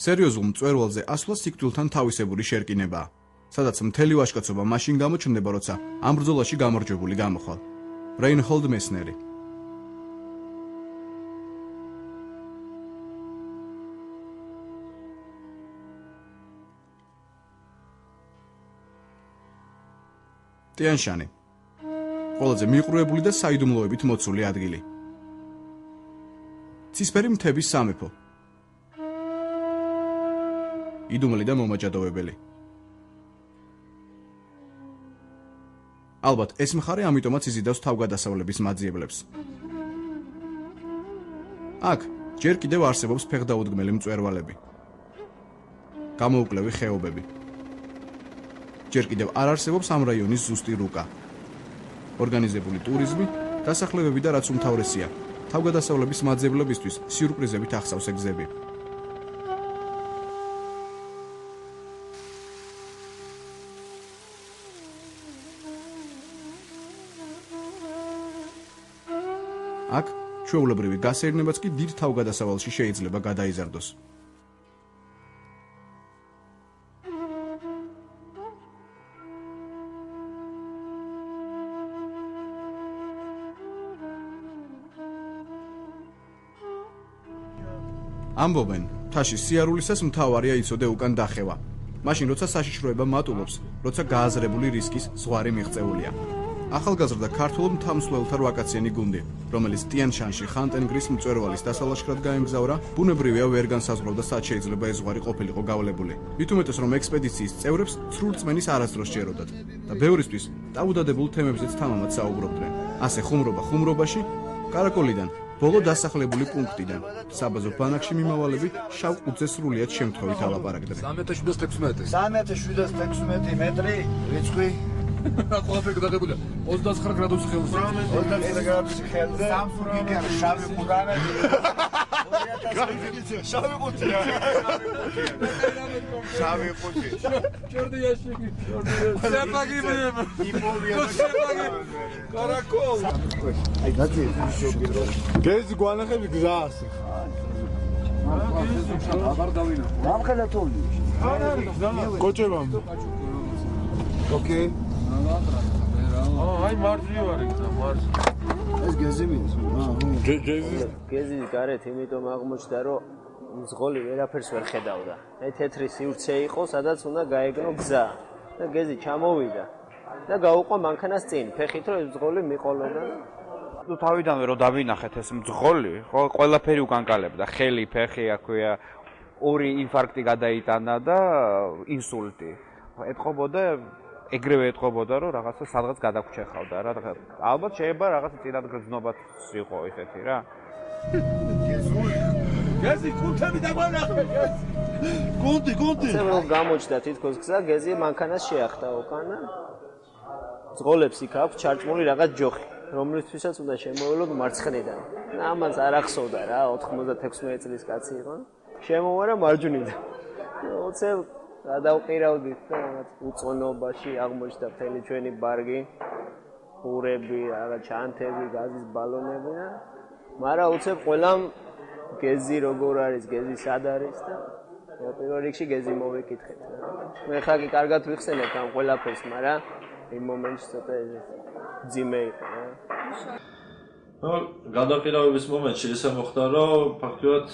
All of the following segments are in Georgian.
სერიოზულ მწვერვალზე ასვლა სიკვდილთან თავისებური შერკინებაა, სადაც მთელი ვაჟკაცობა მაშინ გამოჩნდება, როცა ამ ბრძოლაში გამარჯვებული გამოხვალ. რეინჰოლდ მესნერი. ტიან-შანი. ყველაზე მიყრუებული და საიდუმლოებით მოცული ადგილი. ცისფერი მთების სამეფო. იდუმალი და მომაჯადოვებელი. ალბათ ეს მხარე ამიტომაც იზიდავს თავგადასავლების მაძიებლებს. აქ ჯერ კიდევ არსებობს ფეხდაუდგმელი მწვერვალები. გამოუკლევი ხეობები. ჯერ კიდევ არ არსებობს ამ რაიონის ზუსტი რუკა. ორგანიზებული ტურიზმი, დასახლებები და რაც უმთავრესია, თავგადასავლების მაძიებლებისთვის სიურპრიზებით ახსავსე გზები. აქ ჩვეულებრივი გასეირნებაც კი დიდ თავგადასავალში შეიძლება გადაიზარდოს. ამბობენ, მთაში სიარულისას მთავარია იცოდე უკან დახევა. მაშინ როცა საშიშროება მატულობს, როცა გააზრებული რისკის ზღვარი მიღწეულია. ახალგაზრდა ქართულ მთამსვლელთა 8 კაციანი გუნდი, რომელიც ტიან-შანში ხანტენგრის მწვერვალის დასალაშქრად გაემგზავრა, ბუნებრივია ვერ განსაზღვრავდა სად შეიძლება ეს ზღვარი ყოფილიყო გავლებული. მით უმეტეს რომ ექსპედიციის წევრებს ცრურწმენის არასდროს შეეროდათ და ბევრისთვის დაუდადებულ თემებზეც თამამად საუბრობდნენ. ასე ხუმრობაში, კარაკოლიდან ბოლო დასახლებული პუნქტიდან საბაზო ბანაკში მიმავალები შავ ყუთზე სრულიად შემთხვევით ალაპარაკდნენ. 3716 მეტრი, რიცხვი ყველაფერი გადაღებულია 29 გრადუსი ხელზე. 29 გრადუსი ხელზე. სამსუნგი შავი ყურამე. შავი ყუთია. შავი ყუთი. ჯორდიაში. სეპაგი მე. კარაკოლ. აი გაძი შობილო. გეზი გვანახები გზას. აბარ დავინა. გამხელა თოლი. კოჭებამ. ოკეი. აი მარჯვი ვარ იქ და მარჯვი. ეს გეზი მინს. გეზის გარეთ იმიტომ აღმოჩნდა რომ მძღოლი ვერაფერს ვერ ხედავდა. აი თეთრი სივრცე იყო, სადაც უნდა გაეგნო გზა. და გეზი ჩამოვიდა და გაუყვა მანქანას წინ, ფეხით რომ ეს მძღოლი მიყოლოდა. თუ თავიდანვე რომ დავინახეთ ეს მძღოლი, ხო, ყველაფერი უკანკალებდა, ხელი, ფეხი, აქვეა, 2 ინფარქტი გადაიტანა და ინსულტი. ეთყობოდა ეგრევე ეთყობოდა რომ რაღაცა სადღაც გადაგჩეხავდა რა. ალბათ შეიძლება რაღაცა წინად გრძნობაც იყო ისეთი რა. გეზი კუნთები დაგვანახე. კუნთი. ასე რომ გამოჩნდა თითქოს გზა, გეზი მანქანას შეახდა უკანა. მძღოლებს იქ აქვს ჩარჭმული რაღაც ჯოხი, რომლისთვისაც უნდა შემოევლოთ მარცხნიდან. ამას არ ახსოვდა რა, 96 წლის კაცი იყო. შემოვარა მარჯვნიდან. ოცელ გადავყირავდით და რაღაც უწონობაში აღმოჩნდა მთელი ჩვენი ბარგი, ყურები, რაღაც ჩანთები, გაზის ბალონები და მაგრამ უცებ ყველამ გეზი როგორ არის, გეზი სად არის და პირველ რიგში გეზი მოვეკითხეთ. მე ხა კი კარგად ვიხსენებთ ამ ყველაფერს, მაგრამ იმ მომენტში ცოტა ძიმე იყო რა. გადაყირავების მომენტში ესე მოხდა, რომ ფაქტობრივად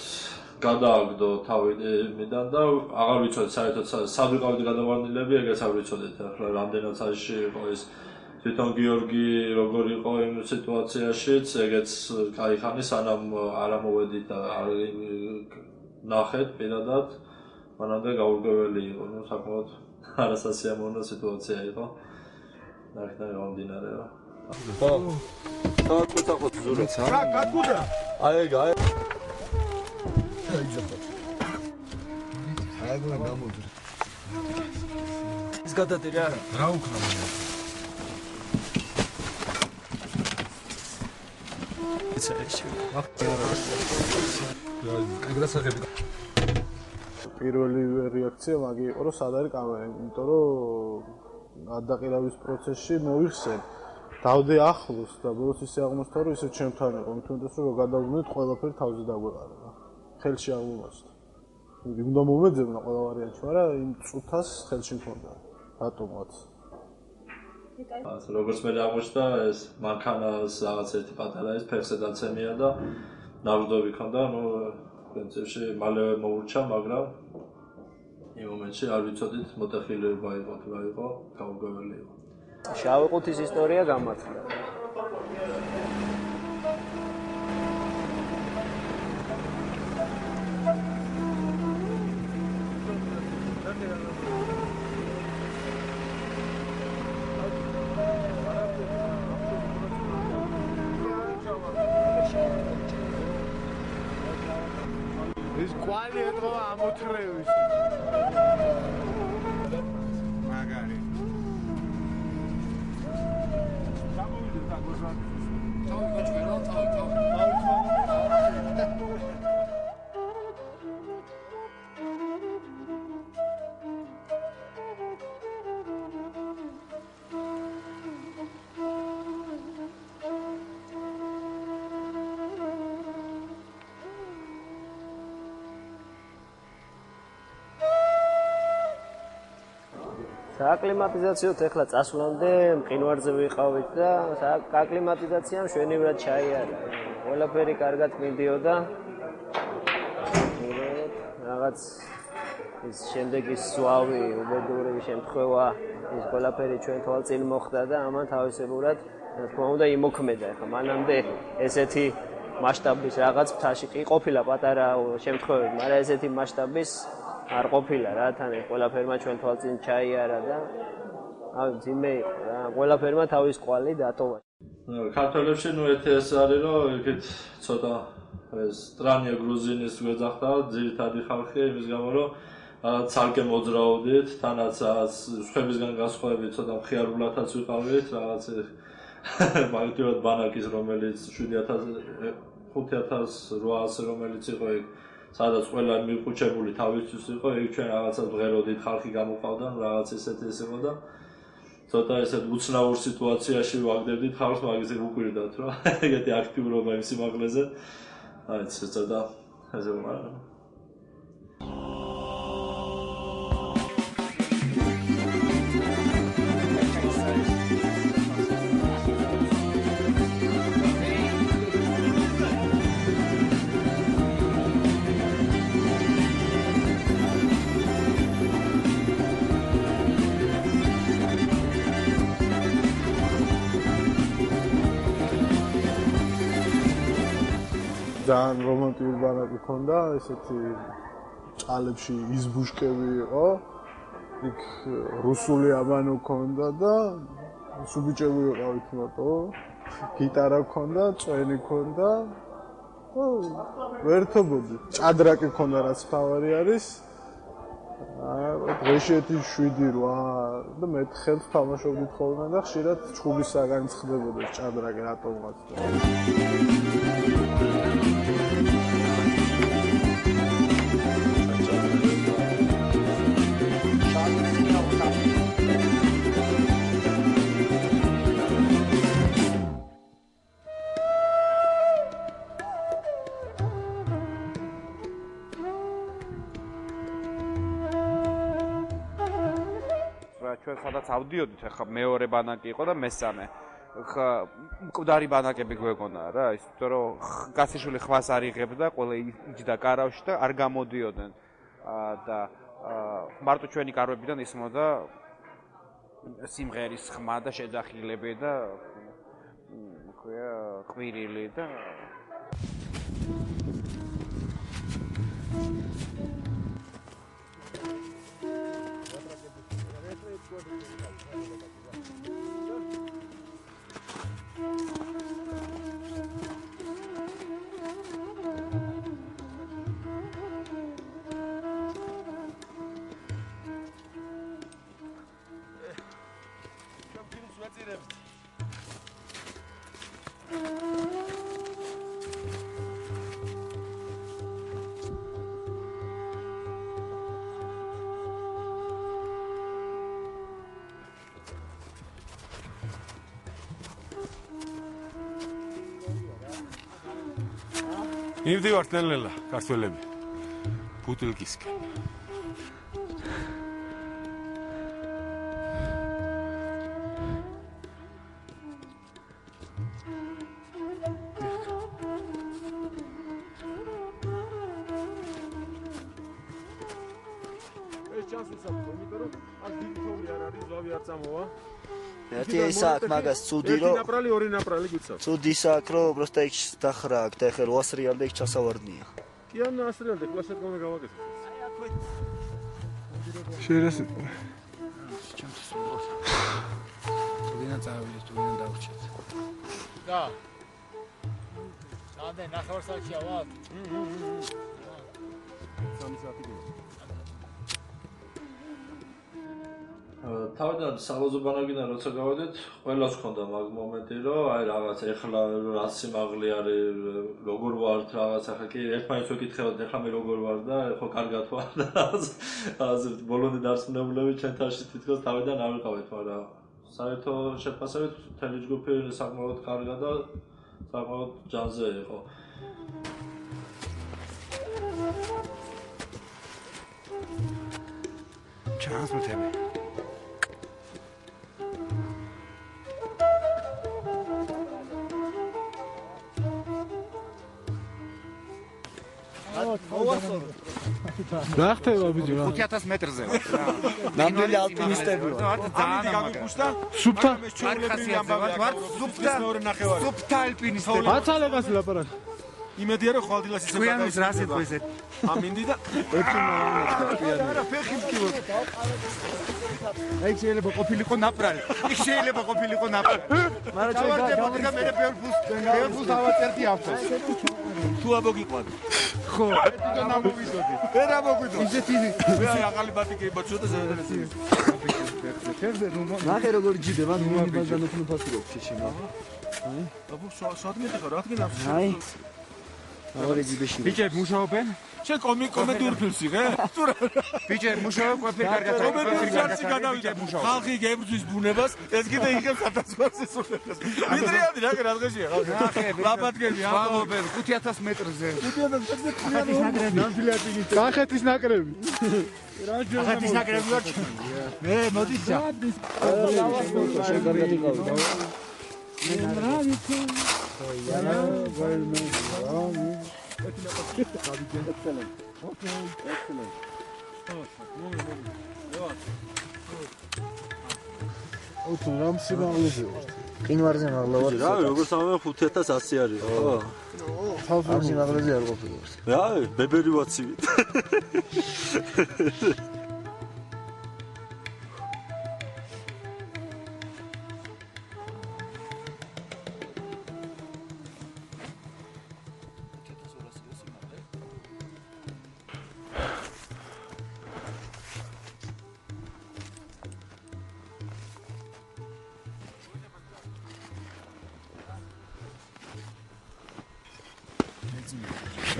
გადააგდო თავი იმიდან და აღარ ვიცოდეთ საერთოდ სად ვიყავით გადავარდნილები, ეგეც არ ვიცოდეთ. ახლა რამდენად საჭირო იყო ეს თვითონ გიორგი როგორ იყო იმ სიტუაციაშიც, ეგეც кайხანი სანამ არ ამოვედით და არ ნახეთ პირადად, მანამდე გაურკვეველი იყო, ნუ საკმაოდ არასასიამოვნო სიტუაცია იყო. ნახეთ გამომდინარე რა. ხო. თაკუცახოთ ზურეთ. რა გაგუდა? აი ეგ. აიგო გამოდრე. ის გადადი რა. რა უკრავ? პირველი რეაქცია მაგი იყო რომ სად არის კამერა, იმიტომ რომ გადაყირავის პროცესში მოიხსენ. დავდე ახლოს და ბოლოს ისე აღმოჩნდა რომ ისე ჩემთან იყო, თუნდაც რომ გადავდით ყველაფერი თავზე დაგვეყარა. ხელში აღმომასწრა. უნდა მომეძებნა ყველა ვარიანტი, მაგრამ იმ წუთას ხელში მქონდა. რატომაც? როგორც მე აღმოჩნდა, ეს მანქანას რაღაც ერთი პატარა ეს ფეხზე დაცემია და ნაბრძოლი ქონდა, პრინციპში მალევე მოურჩა, მაგრამ იმ მომენტში არ ვიცოდით მოტეხილება იყო თუ რა იყო, გაუგებელი იყო. შავი ყუთის ისტორია გამართლა. ეს კვალი ეთყობა ამოთრევის. მაგარი. გამოვიდეთ და გოჟან. თავი გაჭერა, თავი. სააკლიმატიზაციოთ ეხლა წასვლამდე მყინვარზე ვიყავით და სააკლიმატიზაციამ შვენივრად ჩაიარა. ყველაფერი კარგად მიდიოდა. რაღაც ის შემდეგი ზვავი, უბედური შემთხვევა, ის ყველაფერი ჩვენ თვალწინ მოხდა და ამან თავისებურად რა თქმა უნდა იმოქმედა. ეხლა მანამდე ესეთი მასშტაბის რაღაც ფთაში კი ყოფილა პატარა შემთხვევები, მაგრამ ესეთი მასშტაბის არ ყოფილა რა თან ყველაფერმა ჩვენ თვალწინ ჩაიარა და ძიმე იყო რა ყველაფერმა თავის კვალი დატოვა. ქართველებში ერთი ეს არის რომ ეგეთ ცოტა ეს სტრანია გრუზინის გვეძახდა ძირითადი ხალხი იმის გამო რომ ცალკე მოძრაობდით თანაც სხვებისგან განსხვავებით ცოტა მხიარულათაც ვიყავით რაღაც მაგალითად ბანაკის რომელიც 5800 რომელიც იყო ეგ სადაც ყველა მიყუჩებული თავისთვის იყო, ეგ ჩვენ რაღაცას ვღეროდით, ხალხი გამოყავდა, რაღაც ესეთი ეს იყო და ცოტა ესეთ უცნაურ სიტუაციაში ვაგდებდით ხალხს, მაგაზე ვუკვირდათ, რა. ეგეთი აქტიურობა იმ სიმაღლეზე. აი, ცოტა ესე ვარ. ძალიან რომანტიკული ბანაკი ქონდა, ესეთი ჭალებში იზბუშკები იყო. იქ რუსული აბანო ქონდა და სუბიჭები ვიყავით მარტო. გიტარა ქონდა, წვენი ქონდა. ვერთობოდი. ჭადრაკი ქონდა, რაც თავარი არის. დღეში 7-8 და მე ხელს თამაშობდით ხოლმე და ხშირად ჩხუბისაგან ცხდებოდა ჭადრაკი რატომღაც. ჩვენ სადაც ავდიოდით, ახლა მეორე ბანაკი იყო და მესამე. ხა მკვდარი ბანაკები გვეგონა რა, ისე რომ გასიშვილი ხვას არ იღებდა, ყველა იჯდა კარავში და არ გამოდიოდნენ. და მარტო ჩვენი კარვებიდან ისმოდა სიმღერის ხმა და შეძახილები და ყვირილი და იმდივართ ნელ-ნელა ქართველები. ბუტილკისკენ. ერთი ისაკ მაგას ცუდი რომ ნაპრალი ორი ნაპრალი გიცავ. ცუდი ისაკ რომ просто იქ დახრა აქ და ეხლა 800 რეალ და იქ ჩასავარდნია. კი ან 100 რეალ და კლასად გამე გავაკეთე. შეიძლება ჩემთვის უბრალოდ. ვინა წავიდეთ, ვინა დავრჩეთ. და სამდე ნახევარსაათია ვარ. თავიდან სალოზო ბანაკიდან როცა გავედით, ყველას ჰქონდა მაგ მომენტი, რომ აი რაღაც ეხლა რა სიმაღლე არის, როგორ ვართ რაღაც, ახლა კი ერთმანეთს ვეკითხებოდ, ეხლა მე როგორ ვარ და ხო კარგად ვარ და ასე ბოლომდე დარწმუნებულები ჩვენ თაში თითქოს თავიდან არ ვიყავით, მაგრამ საერთო შეფასებით მთელი ჯგუფი საკმაოდ კარგა და საკმაოდ ჯანზე იყო. ჩანს მოთები. რა ხდება ბიჭო რა 5000 მეტრზე ვარ. ნამდვილი ალპინისტები ვარ. ძალიან მაგარი. სუფთა ჩვეულებრივი ამბავი ვარ. სუფთა ალპინისტები. აცალებას ლაპარაკ იმედია რომ ხვალდილას ისე გვიანის რა სიტყვა ესე. ამინდი და არა ფეხი მკივო. აი შეიძლება ყოფილიყო ნაპრალი. იქ შეიძლება ყოფილიყო ნაპრალი. მაგრამ დავარდებოდი და მე ბევრ ფულს დავაწერდი ავტოს. თუ აბოგიყვად. ხო, და ნამოვიდოდი. ვერ ამოგვიდო. ისეთი მე აი ახალი ბატიკი ბოჭო და ზედანესი. ნახე როგორ ჯიდება მინიმალ განოფნო ფასი შეშიმა. აბო საათმეტი ხარ რა თქმა უნდა. აი ორი ჯიბეში. ბიჭები მუშაობენ? შენ კომენტურ ფილმს იღე? ბიჭები მუშაობენ ყველაფერი კარგად. კომენტურ ფილმს გადავიდა. ხალხი გებრძვის ბუნებას, ეს კიდე იღებს 1000 სულებას. ვიდრეადი რა დღეშია? ნახე, ლაპატგები ამბობენ 5000 მეტრზე. 5000 მეტრზე ნამდვილი არტისტი. კახეთის ნაკრები ახეთის ნაკრები ვარ. მე მოდიშა. შენ კარგად იყავი. უთო რამ სიმაღლეზე ვარ ყინვარზე მაღლა ვარ. რა როგორც ამბობენ 5100 არის ხო? ამ სიმაღლეზე არ ყოფილი ვარ. რა ბებერი ვაცივით.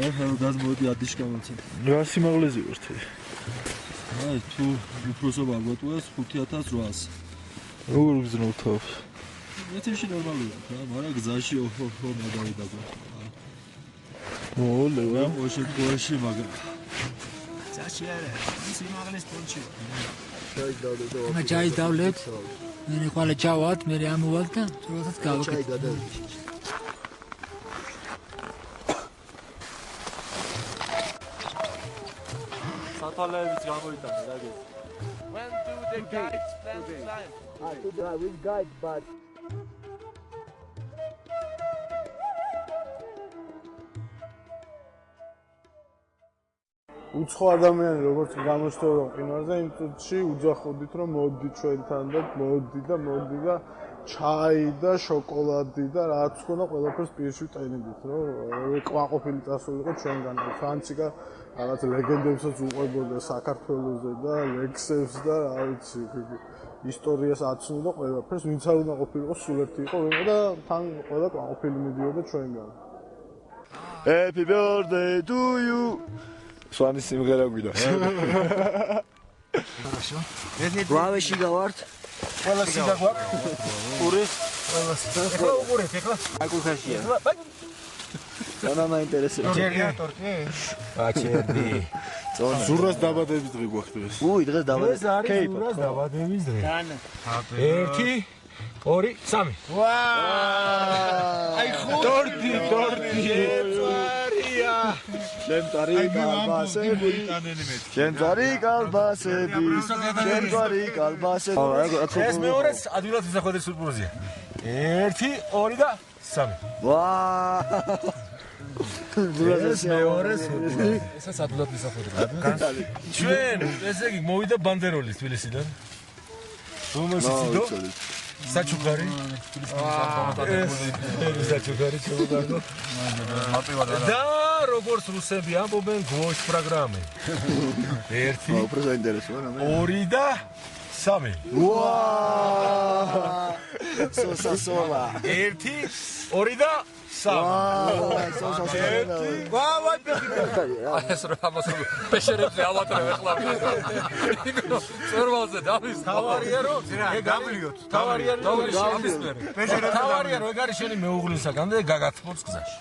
ახლა დაზმოდი ადიშკამოცი. რა სიმაღლეზე ვარ აი თუ უფროსობა გვეტყვის 5800. როგორ გძნობ თავს მეცემში ნორმალია რა, მაგრამ გზაში ოჰო მაგარი დაგვა. მოლე რა ოშე მაგრამ წაში არა, სიმაღლეს პონჩი. ჩაიდავლეთ. მე ჩაიდავლეთ. მე ყვალე ჩავალთ, მე ამოვალთ და თორესაც გავაკეთე. სათვალეებიც გამოიტანე რა გე. When do the guides plan to climb? With guides but უცხო ადამიანი როგორც გამოჩნდება რომ ყინვარზე იმ წუთში უძახოდით რომ მოდი ჩვენთან და მოდი და ჩაი და შოკოლადი და რაც ხონდა ყველაფერს პირში ტენიდით რომ ყვაყოფილი წასულიყო ჩვენგან ფრანციკა რაღაც ლეგენდებსაც უყვებოდა საქართველოზე და ლექსებს და რა ვიცი ისტორიას აცნობდა ყველაფერს ვინც არ უნდა ყოფილიყო სულ ერთი იყო და თან ყველა ყვაყოფილი მიდიოდა ჩვენგან. Happy birthday to you სვანის სიმღერა გვიდა. хорошо. გვავეში გავართ. ყველა სიდა გვაქვს. პური. ეხლა უყურეთ, ეხლა. ზურას დაბადების დღე გვახდეს. უი, დღეს დაბადების. ეს არის ზურას დაბადების დღე. 1 2 3. აი ხუთი. შენ წარი კალბასები. ეს მეორე ადვილად ვისახვედრე სურპრიზია. 1 2 და 3. ეს მეორე ესაც ადვილად ვისახვედრე. ჩვენ ესე იგი მოვიდა ბანდეროლის თბილისიდან. რომელსაც იდო საჩუქარი საჩუქარი ჩამოგარდო და როგორც რუსები ამბობენ გოშ პროგრამი 1 2 და 3 სოსასოლა 1 2 და 3 ეს რა ამასო პეშერებზე ავატრე ახლა სერვალზე დავის თავარია რომ ეგ გამლიოთ თავარია რომ თავარია რომ ეგ არის შენი მეუღლისაგან და გაგაცმოს გზაში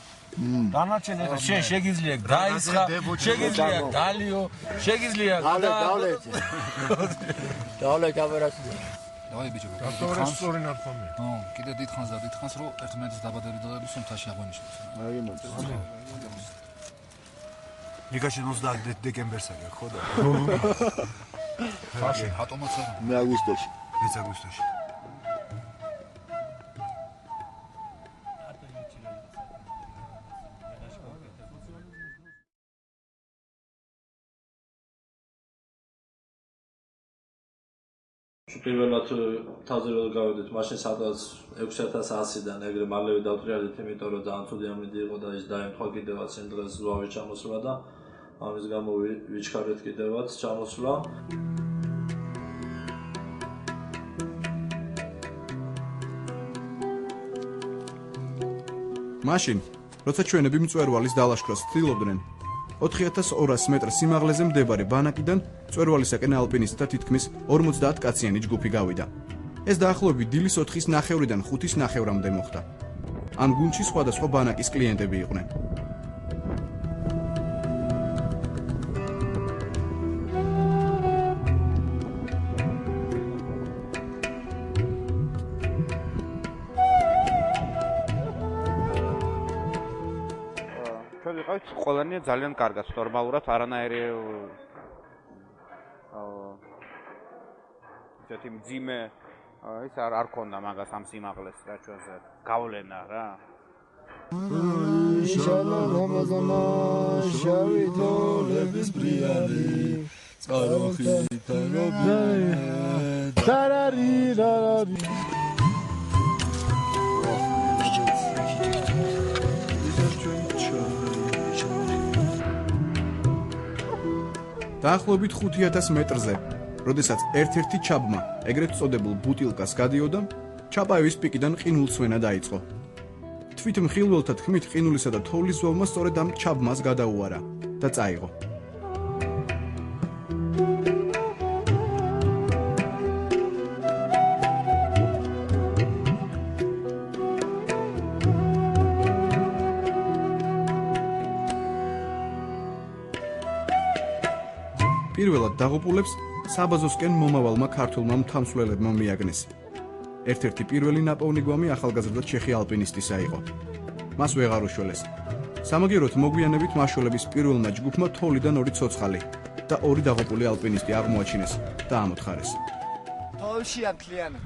დანარჩენი შენ შეგიძლია დაისხა შეგიძლია გალიო შეგიძლია დავლე კამერაში დავაი ბიჭო დაქტორეს სწორი ნარქომია ნო კიდე დიდხანს რომ ერთმანეთის დაბადების დღეების შემთხვევაში აღვნიშნოს აი მოწეს ნიკაში 29 დეკემბერსაა ხო და ფაში ატომაც არა მე აგვისტოში მეც აგვისტოში პირველად თავზე რომ გავედით მაშინ სადღაც 6100-დან ეგრე მალევე დავტრიალეთ იმიტომ რომ ძალიან ცუდი ამინდი იყო და ის დაემთხვა კიდევაც იმ დღეს ზვავი ჩამოსვლა და ამის გამო ვიჩქარეთ კიდევაც ჩამოსვლა მაშინ როცა ჩვენები მწვერვალის დალაშქრას ცდილობდნენ 4200 მეტრ სიმაღლეზე მდებარე ბანაკიდან მწვერვალისაკენ ალპინისტთა თითქმის 50 კაციანი ჯგუფი გავიდა. ეს დაახლოებით დილის 4-ის ნახევრიდან 5-ის ნახევრამდე მოხდა. ამ გუნდში სხვადასხვა ბანაკის კლიენტები იყვნენ. ყველანი ძალიან კარგად ნორმალურად არანაირი ისეთი მძიმე ის არ ქონდა მაგას ამ სიმაღლეს რა ჩვენზე გავლენა რა შალა რამაზანა შავი თოლების ბრიალი წყაროხი თანობი თარარი რარაბი დაახლოებით 5000 მეტრზე, როდესაც ერთ-ერთი ჩაბმა, ეგრეთ წოდებულ ბუტილკას გადიოდა, ჩაპაევის პიკიდან ყინულსვენა დაიწყო. თვით მხილველთა თქმით ყინულისა და თოვლის ზვავმა სწორედ ამ ჩაბმას გადაუარა და წაიღო. პირველად დაღუპულებს საბაზოსკენ მომავალმა ქართულმა მთამსვლელებმა მიაგნეს. ერთ-ერთი პირველი ნაპოვნი გვამი ახალგაზრდა ჩეხი ალპინისტისა იყო. მას ვეღარ უშველეს. სამაგიეროდ მოგვიანებით მაშველების პირველმა ჯგუფმა თოვლიდან 2 ცოცხალი და 2 დაღუპული ალპინისტი აღმოაჩინეს და ამოთხარეს. თოლში აკლიანად.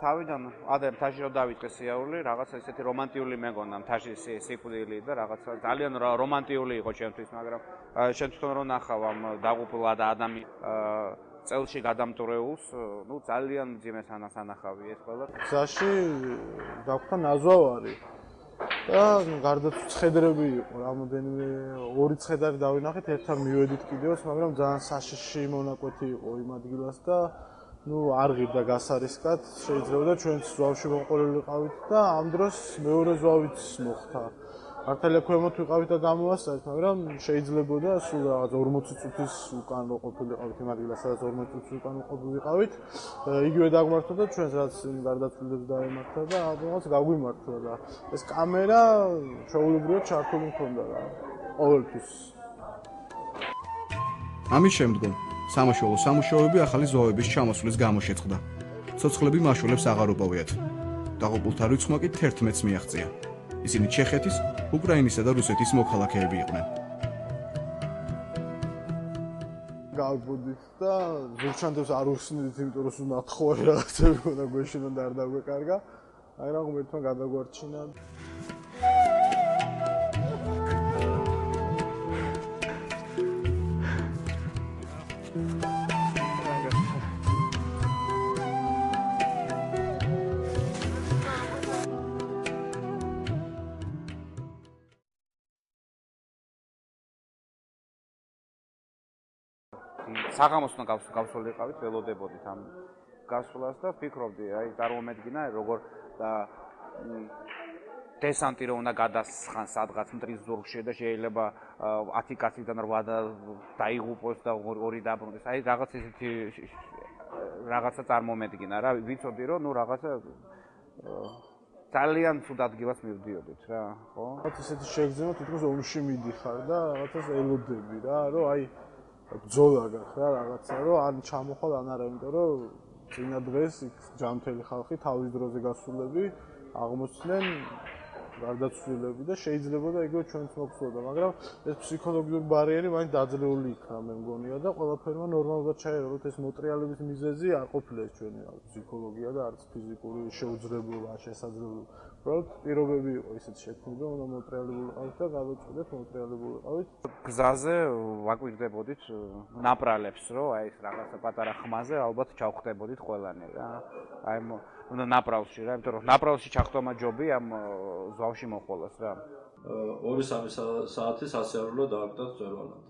თავიდან ადრე მთაში რომ დავიწყე სიაული, რაღაცა ისეთი რომანტიული მეგონა, მთაში სიკვდილი და რაღაცა ძალიან რომანტიული იყო ჩემთვის, მაგრამ შენ თვითონ რომ ნახავ ამ დაღუპულ წელში გადამტვრეულს, ნუ ძალიან მძიმე სანახავი ეს ყველა. გზაში დაგვთან ნაზვავარი და გარდაცვლილებები იყო, რამოდენიმე 2 ცხედარი დავინახეთ, ერთთან მივედით კიდევაც, მაგრამ ძალიან საშიში მონაკვეთი იყო იმ ადგილას და ნუ არ ღირდა გასარისკად, შეიძლება და ჩვენც ზვავში მოყოლილი ვიყავით და ამ დროს მეორე ზვავიც მოხდა. მართალია ქვემოთ ვიყავით და გამოვასწარეთ, მაგრამ შეიძლებოდა სულ რაღაც 40 წუთის უკან რო ყოფილიყავით იმ ადგილას, სადაც 40 წუთის უკან ვიყავით. იგივე დაგმართა და ჩვენს რაც გარდაცვლილებს დაემართა და ალბათ გაგვიმართლა და ეს კამერა ჩვეულებრივად ჩართული მქონდა რა, ყოველთვის. ამის შემდგომ სამაშველო სამუშაოები ახალი ზვავების ჩამოსვლის გამო შეწყდა. ცოცხლები მაშველებს აღარ უპოვიათ. დაღუპულთა რიცხვმა კი 11-ს მიაღწია. ისინი ჩეხეთის, უკრაინისა და რუსეთის მოქალაქეები იყვნენ. გავბუდით და ზურჩანდებს არ უსნიდით, იმიტომ რომ სულ ნათხოვარი რაღაცები ქონდა გვეშინო და არ დაგვეკარგა. მაგრამ ღმერთმა გადაგვარჩინა. საღამოსთან გავსულიყავით, ველოდებოდით ამ გასვლას და ვფიქრობდი, აი წარმომედგინა როგორ დესანტი რომ უნდა გადასხან სადღაც მტრის ზურგში და შეიძლება 10 კაციდან 8 დაიღუპოს და 2 დაბრუნდეს. აი რაღაც ესეთი რაღაცა წარმომედგინა რა, ვიცოდი რომ ნუ რაღაცა ძალიან ცუდ ადგილას მივდიოდით რა, ხო? რაღაც ესეთი შეგრძნება თითქოს ომში მიდიხარ და რაღაცას ელოდები რა, რომ აი ბძოლა გაქვს რა რაღაცა, რომ ან ჩამოხვალ ან არა, იმიტომ რომ წინა დღეს იქ ჯანმრთელი ხალხი თავის დროზე გასულები აღმოჩნდნენ გარდაცვლილები და შეიძლება და იგივე ჩვენც მოგწოდა, მაგრამ ეს ფსიქოლოგიური ბარიერი მაინც დაძლეული იქნა მე მგონია და ყველაფერმა ნორმალურად ჩაერევოთ. ეს მოტრიალების მიზეზი არ ყოფილა ეს ჩვენი ფსიქოლოგია და არც ფიზიკური შეუძლებლობა, შესაძლებლობა. უბრალოდ პირობები იყო ისეთ შექმნილი, რომ უნდა მოტრიალებულიყავით და გადავწყვეტეთ მოტრიალებულიყავით. გზაზე ვაკვირდებოდით ნაპრალებს, რომ აი ეს რაღაცა პატარა ხმაზე ალბათ ჩავხვდებოდით ყველანი რა. აი უნდა ნაპრალში რა, იმიტომ რომ ნაპრალში ჩახტომა ჯობი ამ ზავში მოყოლას რა. 2-3 საათის ასეულო დააგდათ მწვერვალად.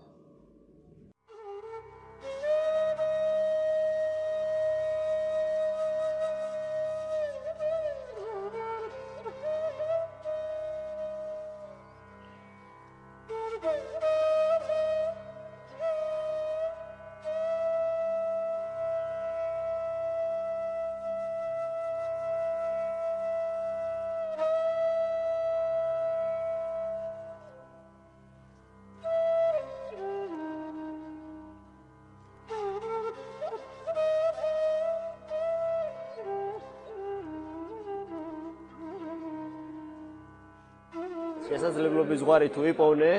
შესაძლებლობის ზღვარი თუ იპოვნე,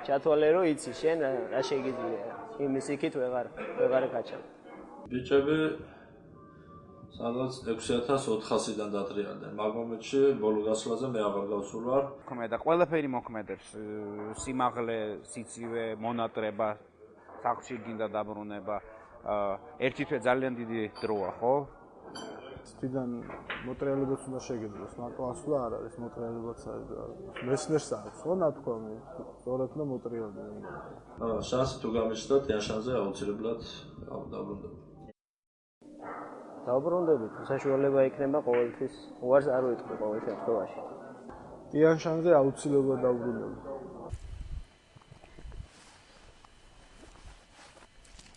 ჩათვალე რომ იცი შენ რა შეგიძლია. იმის იქით ვეღარ გაჩამ. ბიჭები სადღაც 6400-დან დატრიალდნენ. მაგ მომენტში ბოლო გასვლაზე მე აღარ გავსულ ვარ. მოქმედა, ყველაფერი მოქმედებს. სიმაღლე, სიცივე, მონატრება, სახლში გინდა დაბრუნება. ერთი თვე ძალიან დიდი დროა, ხო? თვიდან მოტრიალებაც უნდა შეგეძლოს, მარტო ასვლა არ არის, მოტრიალებაც არის. მესნერს აქვს, ხო, ნათქვამი, სწორად უნდა მოტრიალდება. შანსი თუ გამიჩნდა, ტიან-შანზე აუცილებლად დაბრუნდება. დაბრუნდებით, საშუალება იქნება ყოველთვის, უარს არ ვიტყვი ყოველ შემთხვევაში. ტიან-შანზე აუცილებლად დაბრუნდება.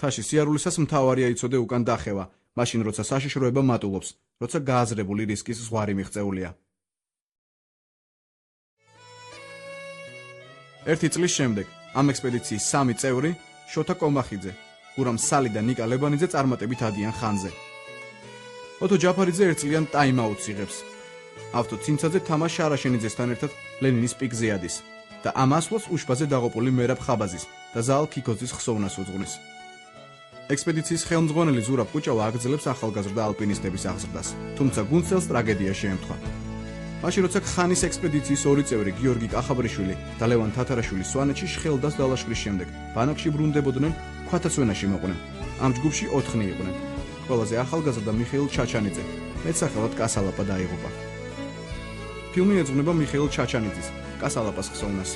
თაში სიარულისას მთავარია იცოდე უკან დახევა. მაშინ როცა საშიშროება მატულობს, როცა გააზრებული რისკის ზღვარი მიღწეულია. ერთი წლის შემდეგ ამ ექსპედიციის 3 წევრი, შოთა კომახიძე, გურამ სალი და ნიკა ლებანიძე წარმატებით ადიან ხანზე. ოტო ჯაფარიძე ერთწლიან ტაიმ-აუტს იღებს. ავთო ცინცაძე თამაშ შარაშენიძესთან ერთად ლენინის პიკზე ადის და ამ ასვლას უშბაზე დაღუპული მერაბ ხაბაზის და ზაალ ქიქოძის ხსოვნას უძღვნის. ექსპედიციის ხელმძღვანელი ზურაბ კუჭავა აგრძელებს ახალგაზრდა ალპინისტების აღზრდას, თუმცა გუნდსელს ტრაგედია შეემთხვა. მაშინ როცა ხანის ექსპედიციის 2 წევრი გიორგი კახაბრიშვილი და ლევან თათარაშვილი სვანეთში შხელდას დალაშქრის შემდეგ ბანაკში ბრუნდებოდნენ, ქვათასვენაში მოყვნენ. ამ ჯგუფში 4 იყვნენ. ყველაზე ახალგაზრდა მიხეილ ჩაჩანიძე, მეტსახელად კასალაპა დაიღუპა. ფილმი ეძღვნება მიხეილ ჩაჩანიძის, კასალაპას ხსოვნას.